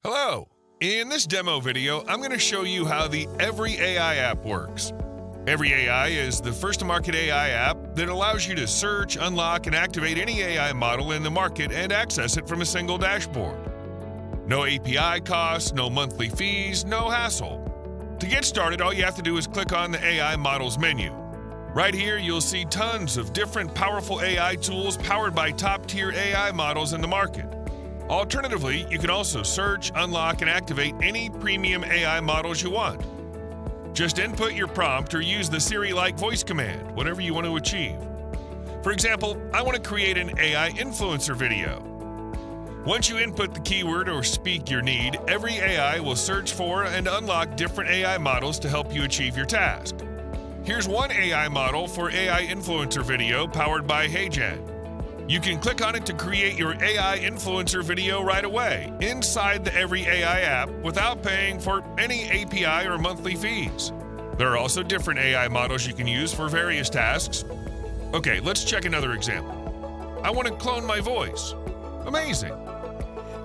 Hello! In this demo video, I'm going to show you how the EveryAI app works. EveryAI is the first-to-market AI app that allows you to search, unlock, and activate any AI model in the market and access it from a single dashboard. No API costs, no monthly fees, no hassle. To get started, all you have to do is click on the AI Models menu. Right here, you'll see tons of different powerful AI tools powered by top-tier AI models in the market. Alternatively, you can also search, unlock, and activate any premium AI models you want. Just input your prompt or use the Siri-like voice command, whatever you want to achieve. For example, I want to create an AI influencer video. Once you input the keyword or speak your need, EveryAI will search for and unlock different AI models to help you achieve your task. Here's one AI model for AI influencer video powered by HeyGen. You can click on it to create your AI influencer video right away inside the EveryAI app without paying for any API or monthly fees. There are also different AI models you can use for various tasks. Okay, let's check another example. I want to clone my voice. Amazing.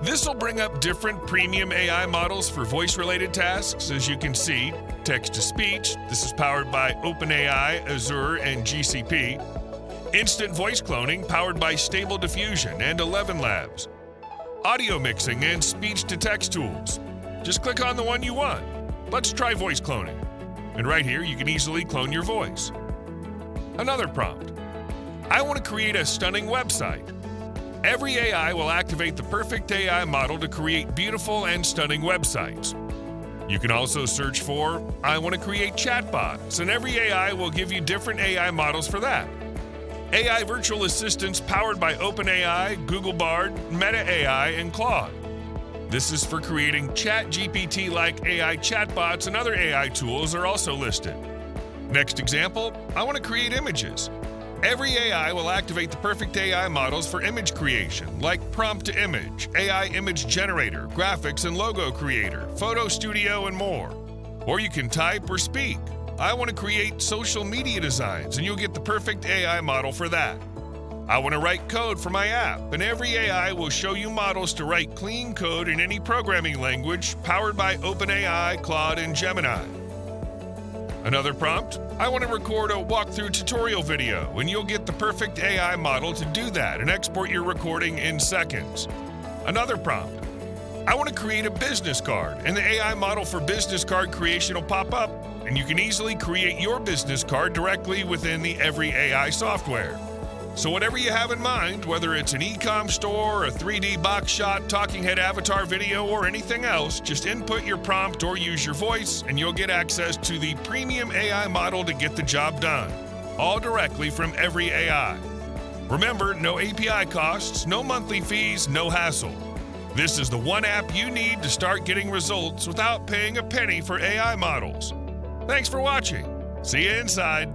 This will bring up different premium AI models for voice-related tasks. As you can see, text-to-speech. This is powered by OpenAI, Azure, and GCP. Instant voice cloning powered by Stable Diffusion and ElevenLabs. Audio mixing and speech-to-text tools. Just click on the one you want. Let's try voice cloning. And right here, you can easily clone your voice. Another prompt. I want to create a stunning website. EveryAI will activate the perfect AI model to create beautiful and stunning websites. You can also search for, I want to create chatbots, and EveryAI will give you different AI models for that. AI virtual assistants powered by OpenAI, Google Bard, Meta AI, and Claude. This is for creating ChatGPT-like AI chatbots, and other AI tools are also listed. Next example, I want to create images. EveryAI will activate the perfect AI models for image creation, like prompt-to-image, AI image generator, graphics and logo creator, photo studio, and more. Or you can type or speak. I want to create social media designs, and you'll get the perfect AI model for that. I want to write code for my app, and EveryAI will show you models to write clean code in any programming language powered by OpenAI, Claude, and Gemini. Another prompt, I want to record a walkthrough tutorial video, and you'll get the perfect AI model to do that and export your recording in seconds. Another prompt, I want to create a business card, and the AI model for business card creation will pop up, and you can easily create your business card directly within the EveryAI software. So whatever you have in mind, whether it's an e-com store, a 3D box shot, talking head avatar video, or anything else, just input your prompt or use your voice, and you'll get access to the premium AI model to get the job done, all directly from EveryAI. Remember, no API costs, no monthly fees, no hassle. This is the one app you need to start getting results without paying a penny for AI models. Thanks for watching. See you inside.